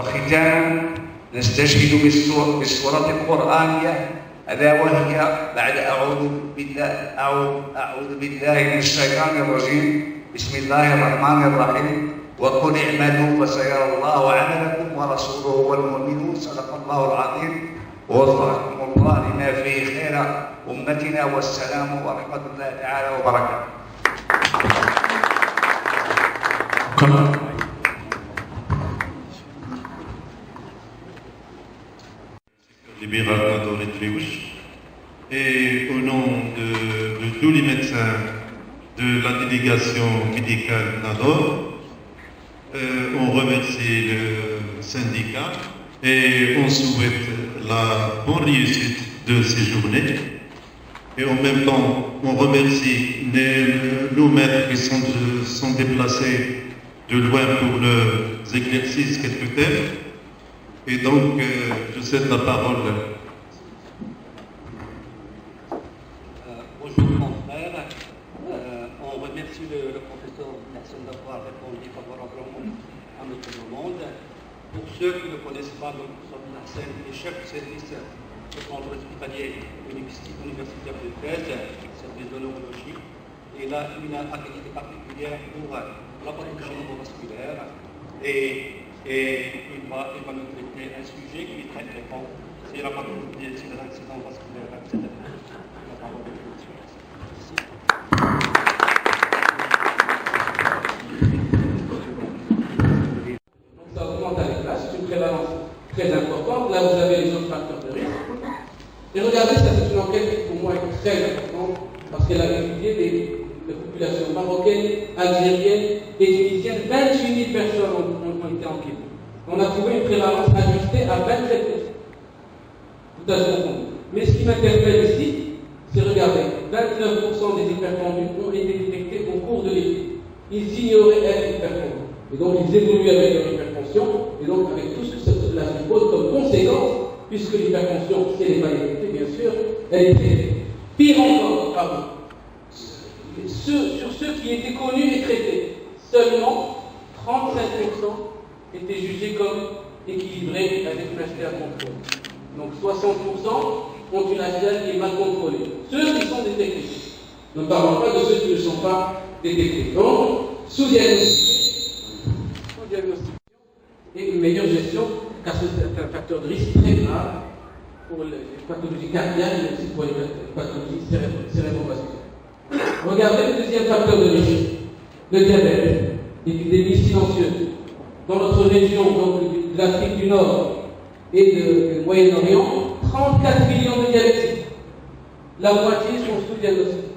وختاما نستشهد بالسورة القرآنية ألا وهي بعد أعوذ بالله من الشيطان الرجيم بسم الله الرحمن الرحيم وقل اعملوا فسيرى الله عملكم ورسوله والمؤمنون صدق الله العظيم ووفقكم الله لما فيه خير أمتنا والسلام ورحمة الله تعالى وبركاته. Libéral Nador et Tléouch, et au nom de tous les médecins de la délégation médicale Nador, on remercie le syndicat et on souhaite la bonne réussite de ces journées. Et en même temps, on remercie nos maîtres qui sont déplacés de loin pour leurs exercices quelque temps. Et donc, je cède la parole. Bonjour mon frère, on remercie le professeur Nassim d'avoir répondu favorablement à notre demande. Pour ceux qui ne connaissent pas le professeur Nassim, il est chef de service de centre hospitalier universitaire de Fès, service de neurologie. Et là, il a une activité particulière pour la pathologie neurovasculaire. Et il va nous traiter un sujet qui est très fréquent, c'est la pathologie, c'est l'accident vasculaire, etc. Donc ça augmente avec l'âge, c'est une prévalence très importante. Là, vous avez les autres facteurs de risque. Et regardez, ça c'est une enquête qui pour moi est très importante parce qu'elle a étudié les populations marocaines, algériennes et tunisiennes. 28 000 personnes ont été enquêtées. On a trouvé une prévalence ajustée à 27%. Tout à fait confondu. Mais ce qui m'interpelle ici, c'est regarder, 29% des hypertendus ont été détectés au cours de l'étude. Ils ignoraient être hypertendus. Et donc ils évoluent avec leur hypertension, et donc avec tout ce que cela suppose comme conséquence, puisque l'hypertension, si elle n'est pas détectée, bien sûr, elle est traitée. Pire encore, pardon. Sur ceux qui étaient connus et traités, seulement 35% étaient jugés comme équilibrés avec une HDA contrôlée. Donc 60% ont une HDA qui est mal contrôlée. Ceux qui sont détectés. Ne parlons pas de ceux qui ne sont pas détectés. Donc, sous-diagnostication et une meilleure gestion, car c'est un facteur de risque très grave pour les pathologies cardiaques et aussi pour les pathologies cérébrovasculaires. Regardez le deuxième facteur de risque, le diabète, l'épidémie silencieuse. Dans notre région, donc de l'Afrique du Nord et du Moyen-Orient, 34 millions de diabétiques. La moitié sont sous-diagnostiqués,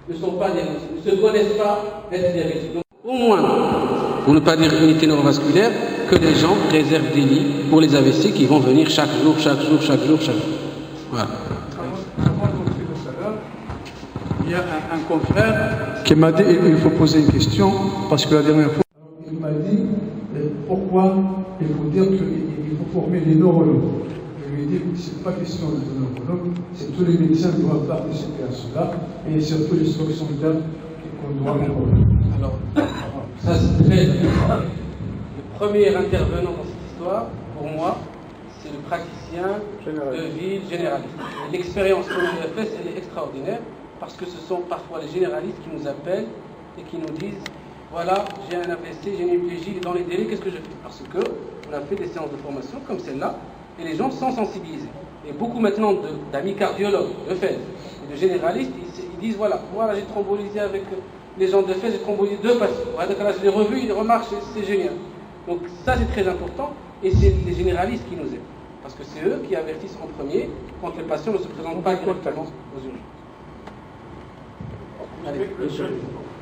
ne sont pas diagnostiqués, ne se connaissent pas être diabétiques. Donc, au moins, pour ne pas dire unité neurovasculaire, que les gens réservent des lits pour les AVC qui vont venir chaque jour. Voilà. Il y a un confrère qui m'a dit il faut poser une question parce que la dernière fois il m'a dit pourquoi il faut dire qu'il faut former les neurologues. Je lui ai dit c'est pas question de neurologues, c'est tous les médecins qui doivent participer à cela et surtout les soignants qu'on doit former. Alors, ça c'est très important. Le premier intervenant dans cette histoire, pour moi, c'est le praticien de ville généraliste. L'expérience qu'on a faite, elle est extraordinaire. Parce que ce sont parfois les généralistes qui nous appellent et qui nous disent voilà, j'ai un AVC, j'ai une hémiplégie, dans les délais, qu'est-ce que je fais? Parce qu'on a fait des séances de formation comme celle-là et les gens sont sensibilisés. Et beaucoup maintenant d'amis cardiologues de Fès et de généralistes, ils disent voilà, moi là j'ai trombolysé avec les gens de Fès, j'ai trombolysé 2 patients. Voilà, donc là je l'ai revu, ils remarquent, c'est génial. Donc ça c'est très important et c'est les généralistes qui nous aident. Parce que c'est eux qui avertissent en premier quand les patients ne se présentent pas directement aux urgences.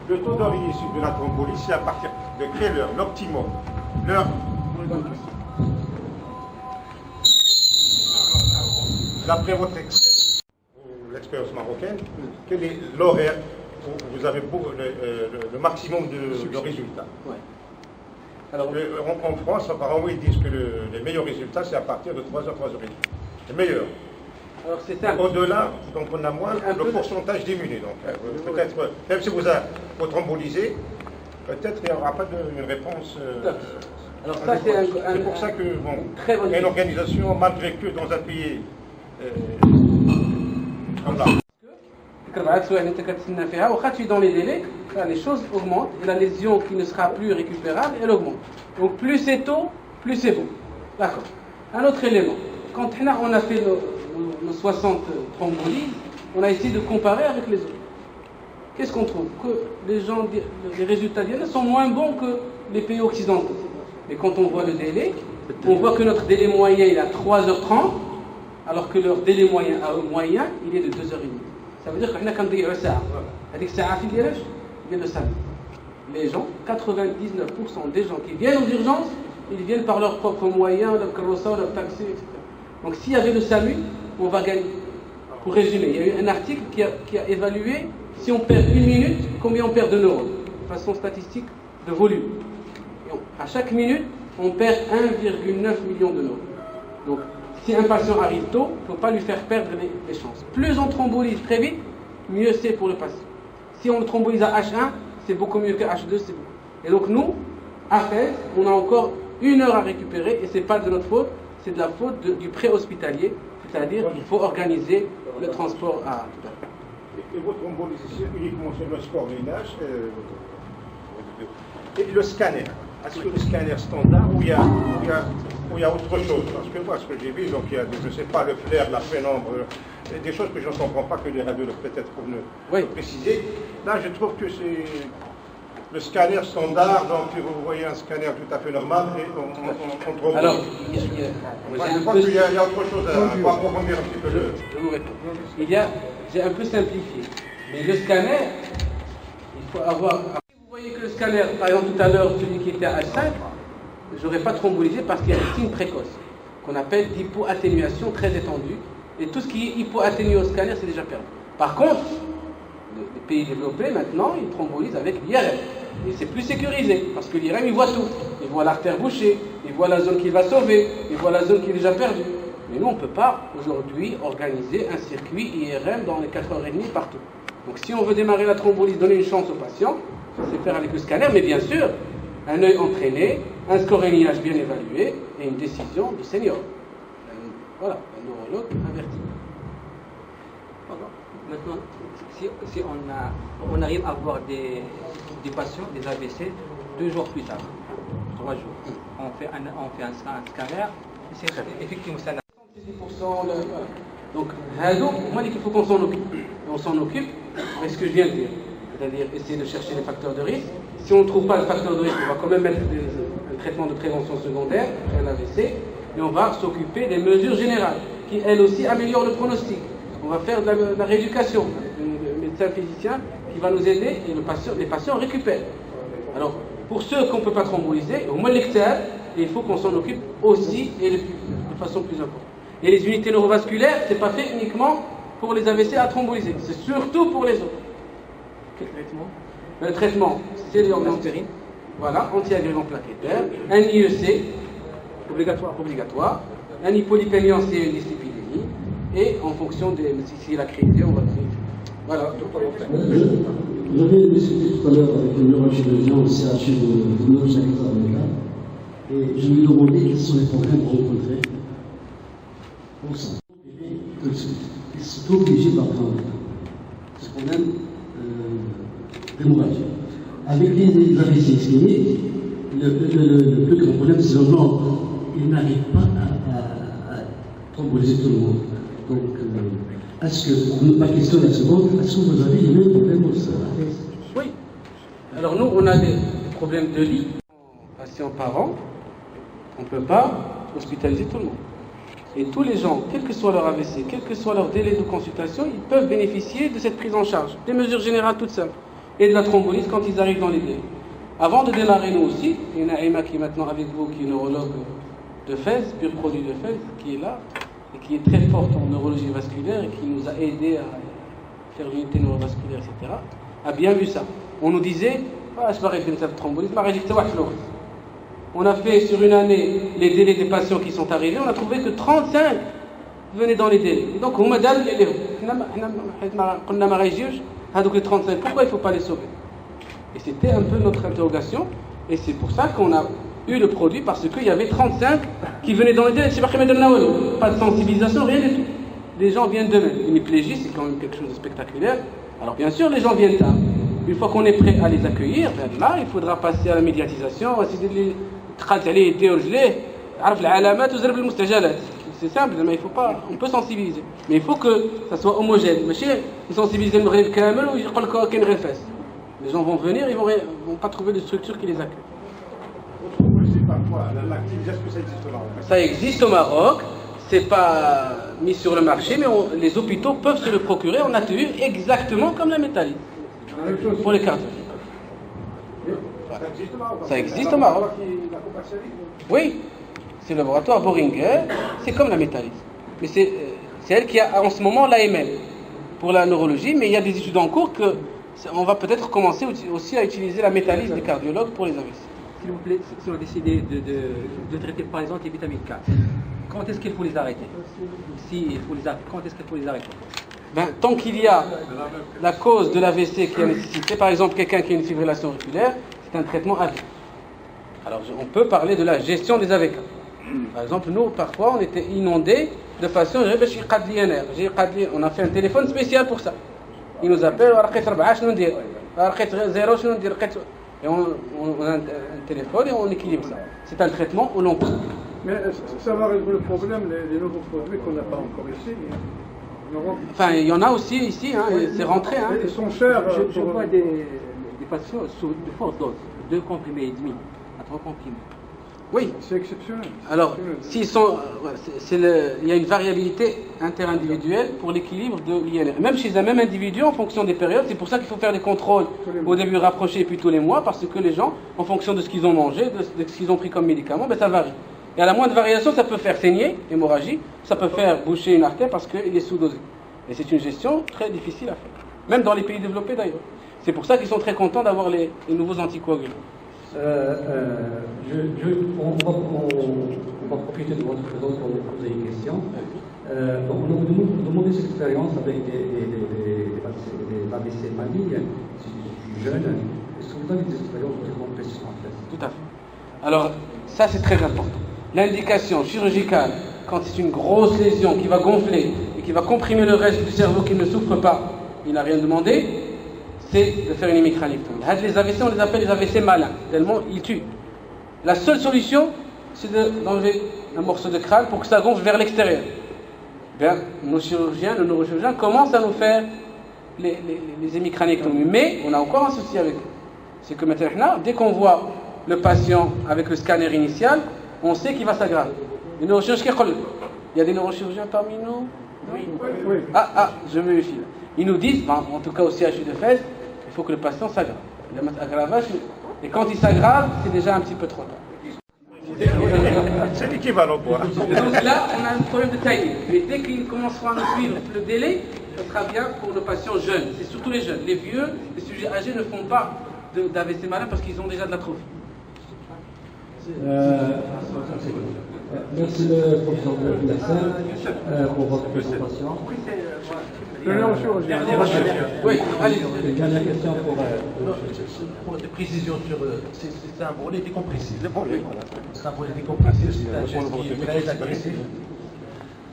Le taux d'origine de la thrombolyse, c'est à partir de quelle heure? L'optimum. L'heure. D'après votre l'expérience marocaine, quel est l'horaire où vous avez le maximum de résultats? Ouais. Alors, en France, apparemment, ils disent que les meilleurs résultats, c'est à partir de 3h, 3h30. Les meilleurs. Alors c'est simple. Au-delà, donc on a moins, le pourcentage diminue. Donc peut-être, même si vous êtes embolisé, peut-être il n'y aura pas de réponse Alors ça, c'est pour ça que très bonne il y a une organisation, malgré que dans un pays comme là. Dans les délais, les choses augmentent et la lésion qui ne sera plus récupérable, elle augmente. Donc plus c'est tôt, plus c'est bon. D'accord. Un autre élément. Quand on a fait nos 60 thrombolies, on a essayé de comparer avec les autres. Qu'est-ce qu'on trouve? Que les résultats sont moins bons que les pays occidentaux. Mais quand on voit le délai, on voit que notre délai moyen est à 3h30, alors que leur délai moyen il est de 2h30. Ça veut dire qu'on a quand même une heure. Avec ça, il y a le SAMU. Les gens, 99% des gens qui viennent aux urgences, ils viennent par leurs propres moyens, leur carrosse, leur taxi, etc. Donc s'il y avait le SAMU, on va gagner. Pour résumer, il y a eu un article qui a évalué si on perd 1 minute, combien on perd de neurones, de façon statistique de volume. À chaque minute, on perd 1,9 million de neurones. Donc, si un patient arrive tôt, il ne faut pas lui faire perdre les chances. Plus on thrombolise très vite, mieux c'est pour le patient. Si on le thrombolise à H1, c'est beaucoup mieux que H2, c'est bon. Et donc nous, à Fès, on a encore 1 heure à récupérer, et ce n'est pas de notre faute, c'est de la faute du pré-hospitalier, c'est-à-dire qu'il faut organiser le transport à... Et votre thrombolyse ici, uniquement sur le scorelinage, et le scanner. Est-ce que le scanner standard ou il y a autre chose? Parce que moi, ce que j'ai vu, donc il y a, je ne sais pas, le flair, la pénombre, des choses que je ne comprends pas, que les radiologues peut-être pour nous préciser. Là, je trouve que c'est le scanner standard, donc vous voyez un scanner tout à fait normal, et on trouve... Alors, je pense qu'il y a autre chose à approfondir un petit peu. Je vous réponds. J'ai un peu simplifié. Mais le scanner, il faut avoir... Vous voyez que le scanner, par exemple tout à l'heure, celui qui était à H5, je n'aurais pas thrombolisé parce qu'il y a des signes précoces, qu'on appelle d'hypoatténuation très étendue. Et tout ce qui est hypoatténué au scanner, c'est déjà perdu. Par contre, les pays développés, maintenant, ils thrombolisent avec l'IRM. Et c'est plus sécurisé, parce que l'IRM, il voit tout. Il voit l'artère bouchée, il voit la zone qu'il va sauver, il voit la zone qui est déjà perdue. Mais nous, on ne peut pas, aujourd'hui, organiser un circuit IRM dans les 4h30 partout. Donc si on veut démarrer la thrombolyse, donner une chance au patient, c'est faire avec le scanner, mais bien sûr, un œil entraîné, un scorelinage bien évalué et une décision du senior. Voilà, un neurologue averti. Maintenant, si on arrive à avoir des patients, des AVC, 2 jours plus tard, 3 jours, on fait un scanner, c'est effectivement ça. 10%, donc, moi, il faut qu'on s'en occupe. Et on s'en occupe avec ce que je viens de dire. C'est-à-dire essayer de chercher les facteurs de risque. Si on ne trouve pas le facteur de risque, on va quand même mettre un traitement de prévention secondaire, après un AVC, et on va s'occuper des mesures générales, qui elles aussi améliorent le pronostic. On va faire de la rééducation, le médecin physicien qui va nous aider, et les patients récupèrent. Alors, pour ceux qu'on ne peut pas thromboliser, au moins l'externe, il faut qu'on s'en occupe aussi, et de façon plus importante. Et les unités neurovasculaires, ce n'est pas fait uniquement pour les AVC à thromboliser, c'est surtout pour les autres. Quel traitement? Le traitement, c'est l'antiaspirine, voilà, anti-agrégant plaquettaire, un IEC, obligatoire, un hypolipémiant, c'est une dyslipidémie, et en fonction de si la crise, on va dire. Voilà. J'avais discuté tout à l'heure avec le neurochirurgien au CHU de Neuchâtel, et je lui ai demandé quels sont les problèmes rencontrés au sein. Ils sont obligés d'apprendre ce problème d'hémorragie. Avec les AVC ischémiques, le plus grand problème, c'est le nombre. Ils n'arrivent pas à thromboliser tout le monde. Donc, est-ce que, ma question est la seconde, est-ce que vous avez les mêmes problèmes au sein? Oui. Alors nous, on a des problèmes de lit. Patients par an, on ne peut pas hospitaliser tout le monde. Et tous les gens, quel que soit leur AVC, quel que soit leur délai de consultation, ils peuvent bénéficier de cette prise en charge. Des mesures générales toutes simples. Et de la thrombolyse quand ils arrivent dans les délais. Avant de démarrer, nous aussi, il y a Emma qui est maintenant avec vous, qui est neurologue de Fès, pur produit de Fès, qui est là, et qui est très forte en neurologie vasculaire, et qui nous a aidé à faire l'unité neurovasculaire, etc., a bien vu ça. On nous disait, je vais arrêter de faire thrombolyse, on a fait sur une année les délais des patients qui sont arrivés, on a trouvé que 35 venaient dans les délais. Et donc, on m'a dit, les 35, pourquoi il ne faut pas les sauver? Et c'était un peu notre interrogation, et c'est pour ça qu'on a eu le produit parce qu'il y avait 35 qui venaient dans les délais. Pas de sensibilisation, rien du tout. Les gens viennent d'eux-mêmes. Une hémiplégie, c'est quand même quelque chose de spectaculaire. Alors bien sûr, les gens viennent tard. Une fois qu'on est prêt à les accueillir, ben là, il faudra passer à la médiatisation. C'est simple, mais il faut pas, on peut sensibiliser. Mais il faut que ça soit homogène. On sensibilise le Maghreb kamel ou les gens vont venir, ils vont pas trouver de structure qui les accueille. Est-ce que ça existe au Maroc? Ça existe au Maroc, c'est pas mis sur le marché, mais les hôpitaux peuvent se le procurer en ATU exactement comme la métallite. Pour les cartes. Ça existe au Maroc. Oui, c'est le laboratoire Boehringer, c'est comme la métallite. Mais c'est elle qui a en ce moment l'AML pour la neurologie, mais il y a des études en cours que on va peut-être commencer aussi à utiliser la métallite des cardiologues pour les AVC. S'il vous plaît, si on a décidé de traiter par exemple les vitamines K, quand est-ce qu'il faut les arrêter? Quand est-ce qu'il faut les arrêter? Tant qu'il y a la cause de l'AVC qui a nécessité, par exemple quelqu'un qui a une fibrillation auriculaire, c'est un traitement à vie. Alors on peut parler de la gestion des AVC. Par exemple, nous, parfois, on était inondés de patients, on a fait un téléphone spécial pour ça. Ils nous appellent, et on a un téléphone et on équilibre ça. C'est un traitement au long cours. Mais ça va résoudre le problème, les nouveaux produits qu'on n'a pas encore ici. Enfin, il y en a aussi ici, hein, c'est rentré. Hein. Ils sont chers. Je vois des patients sous de fortes doses, 2 comprimés et demi à 3 comprimés. Oui. C'est exceptionnel. Alors, s'ils sont, il y a une variabilité interindividuelle pour l'équilibre de l'INR. Même chez un même individu, en fonction des périodes, c'est pour ça qu'il faut faire des contrôles au début rapprochés et puis tous les mois, parce que les gens, en fonction de ce qu'ils ont mangé, de ce qu'ils ont pris comme médicament, ça varie. Et à la moindre variation, ça peut faire saigner, hémorragie, ça peut faire boucher une artère parce qu'il est sous-dosé. Et c'est une gestion très difficile à faire. Même dans les pays développés d'ailleurs. C'est pour ça qu'ils sont très contents d'avoir les nouveaux anticoagulants. On va profiter de votre présence pour vous poser une question. Donc, on vous demande des expériences avec des AVC familles, si jeunes. Est-ce que vous avez des expériences de compression en fait? Tout à fait. Alors, ça c'est très important. L'indication chirurgicale, quand c'est une grosse lésion qui va gonfler et qui va comprimer le reste du cerveau qui ne souffre pas, il n'a rien demandé, c'est de faire une hémicraniectomie. Les AVC, on les appelle les AVC malins, tellement ils tuent. La seule solution, c'est d'enlever un morceau de crâne pour que ça gonfle vers l'extérieur. Bien, nos neurochirurgiens commencent à nous faire les hémicraniectomies. Mais on a encore un souci avec eux. C'est que maintenant, dès qu'on voit le patient avec le scanner initial, on sait qu'il va s'aggraver. Il y a des neurochirurgiens parmi nous? Oui. Ah, je me méfie. Ils nous disent, en tout cas au CHU de Fès, il faut que le patient s'aggrave. Et quand il s'aggrave, c'est déjà un petit peu trop tard. C'est l'équivalent, quoi. Donc là, on a un problème de timing. Mais dès qu'ils commenceront à nous suivre le délai, ce sera bien pour le patient jeune. C'est surtout les jeunes. Les vieux, les sujets âgés ne font pas d'AVC malin parce qu'ils ont déjà de l'atrophie. Merci le professeur Nasser pour votre présentation. Oui, allez. Une dernière question pour des précisions sur c'est un volet décompressif. C'est un volet décompressif, c'est un geste qui est très agressif.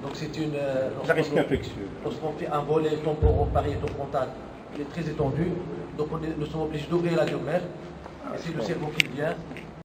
Donc c'est une. Lorsqu'on fait un volet temporo-pariéto-frontal, il est très étendu. Donc nous sommes obligés d'ouvrir la diomère. Et c'est le cerveau qui vient.